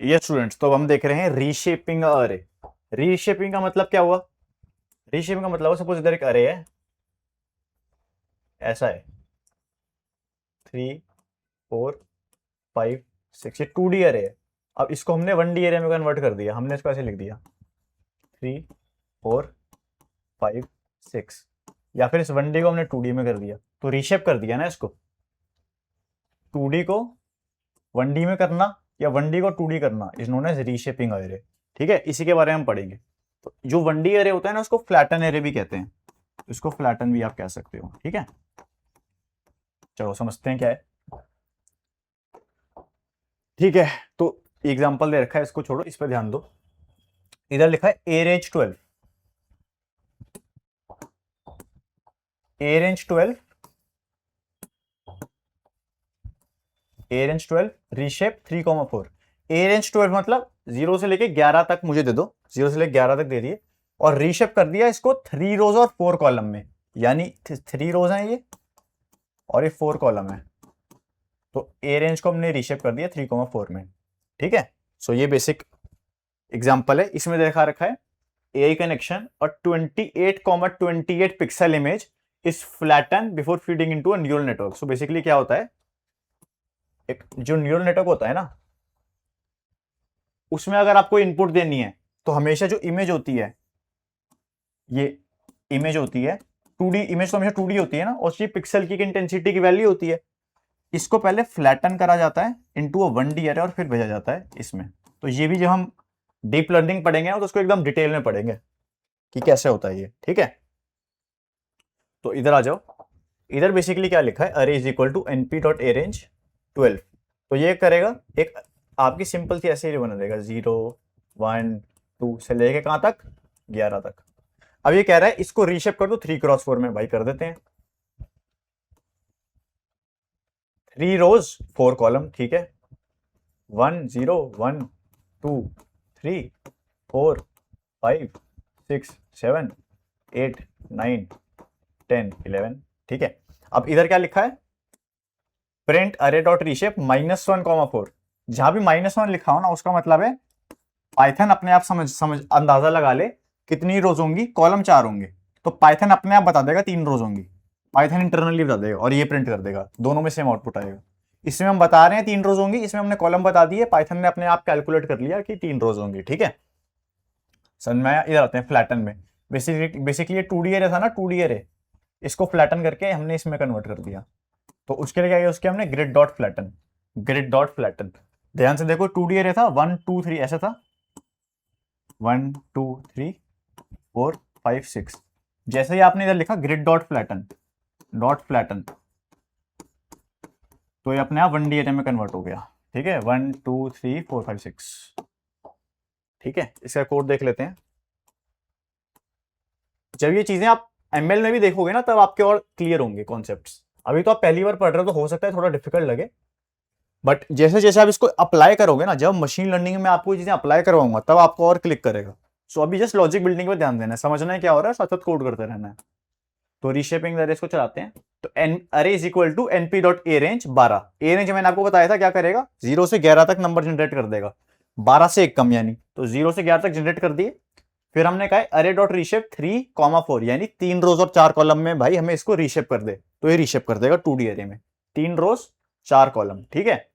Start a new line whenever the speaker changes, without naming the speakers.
ये स्टूडेंट्स, तो अब हम देख रहे हैं रीशेपिंग अरे। रीशेपिंग का मतलब क्या हुआ? रीशेपिंग का मतलब हुआ, सपोज इधर एक अरे है, ऐसा है, 3 4 5 6, ये 2D अरे है। अब इसको हमने 1D अरे में कन्वर्ट कर दिया, हमने इसको ऐसे लिख दिया 3 4 5 6, या फिर इस 1D को हमने 2D में कर दिया, तो रीशेप कर दिया ना इसको। 2D को 1D में करना या 1D को 2D करना is known as reshaping array. ठीक है, इसी के बारे में हम पढ़ेंगे। तो जो 1D एरे होता है ना, उसको फ्लैटन एरे भी कहते हैं, इसको फ्लैटन भी आप कह सकते हो। ठीक है, चलो समझते हैं क्या है। ठीक है, तो एग्जांपल दे रखा है, इसको छोड़ो, इस पर ध्यान दो। इधर लिखा है ए range 12, a range 12, a range 12 reshape 3,4। A range 12 मतलब 0 से लेके 11 तक मुझे दे दो, 0 से लेके 11 तक दे दिए, और रीशेप कर दिया इसको 3 रोज और 4 कॉलम में, यानी 3 रोज हैं ये और ये 4 कॉलम है। तो ए रेंज को हमने रीशेप कर दिया 3,4 में। ठीक है, सो ये बेसिक एग्जांपल है। इसमें देखा रखा है AI कनेक्शन और 28,28 pixel image is flatten before feeding into a neural network. So basically क्या होता है, एक जो न्यूरल नेटवर्क होता है ना, उसमें अगर आपको इनपुट देनी है तो हमेशा जो इमेज होती है, ये इमेज होती है 2D इमेज, तो हमेशा 2D होती है ना, और उसकी पिक्सल की इंटेंसिटी की वैल्यू होती है। इसको पहले फ्लैटन करा जाता है इनटू अ 1D अरे और फिर भेजा जाता है इसमें। तो ये भी जब हम डीप लर्निंग पढ़ेंगे ना, तो उसको एकदम डिटेल में पढ़ेंगे कि कैसे होता है ये। ठीक है, तो इधर आ जाओ। इधर बेसिकली क्या लिखा है, array is equal to np dot a range 12। तो ये करेगा एक आपकी सिंपल सी ऐसे ही बना देगा, 0 1 2 से लेके कहां तक, 11 तक। अब ये कह रहा है इसको रीशेप कर दो 3x4 में, भाई कर देते हैं। 3 रोज 4 कॉलम, ठीक है, 1 0 1 2 3 4 5 6 7 8 9 10 11। ठीक है, अब इधर क्या लिखा है, प्रिंट अरे डॉट रीशेप -1,4। जहां भी -1 लिखा हो ना, उसका मतलब है पाइथन अपने आप समझ समझ अंदाजा लगा ले कितनी रोज होंगी, कॉलम 4 होंगे, तो पाइथन अपने आप बता देगा 3 रोज होंगी। पाइथन इंटरनली बता देगा और ये प्रिंट कर देगा, दोनों में सेम आउटपुट आएगा। इसमें हम बता रहे हैं 3 रोज होंगी, इसमें हमने कॉलम बता दिए, पाइथन ने अपने आप कैलकुलेट कर लिया कि 3 रोज होंगी। ठीक है, समझ में आया? इधर आते हैं फ्लैटन में। बेसिकली ये 2D एरे था ना, 2D एरे, इसको फ्लैटन करके हमने इसमें कन्वर्ट कर दिया। तो उसके लिए क्या किया, उसके हमने grid dot flatten, grid dot flatten. ध्यान से देखो, 2D एरे था, 1 2 3 ऐसा था, 1 2 3 4 5 6। जैसे ही आपने इधर लिखा grid dot flatten, dot flatten, तो ये अपने आप 1D एरे में कन्वर्ट हो गया। ठीक है, 1 2 3 4 5 6। ठीक है, इसका कोड देख लेते हैं। जब ये चीजें आप ML में भी देखोगे ना, तब आपके और क्लियर होंगे कॉन्सेप्ट्स। अभी तो आप पहली बार पढ़ रहे हो, तो हो सकता है थोड़ा डिफिकल्ट लगे, बट जैसे जैसे आप इसको अप्लाई करोगे ना, जब मशीन लर्निंग में आपको चीजें अप्लाई करवाऊंगा, तब आपको और क्लिक करेगा। सो अभी जस्ट लॉजिक बिल्डिंग पे ध्यान देना है, समझना है क्या हो रहा है, साथ साथ कोड करते रहना है। तो रीशेपिंग अरेज को चलाते हैं। तो an array is equal to np dot a range 12। A range मैंने आपको बताया था क्या करेगा, 0 से 11 तक नंबर जनरेट कर देगा, 12 से एक कम, यानी तो 0 से 11 तक जनरेट कर दिए। फिर हमने कहा अरे डॉट रीशेप 3,4, यानी 3 रोज और 4 कॉलम में भाई हमें इसको रीशेप कर दे, तो ये रीशेप कर देगा 2D एरे में 3 रोज 4 कॉलम। ठीक है,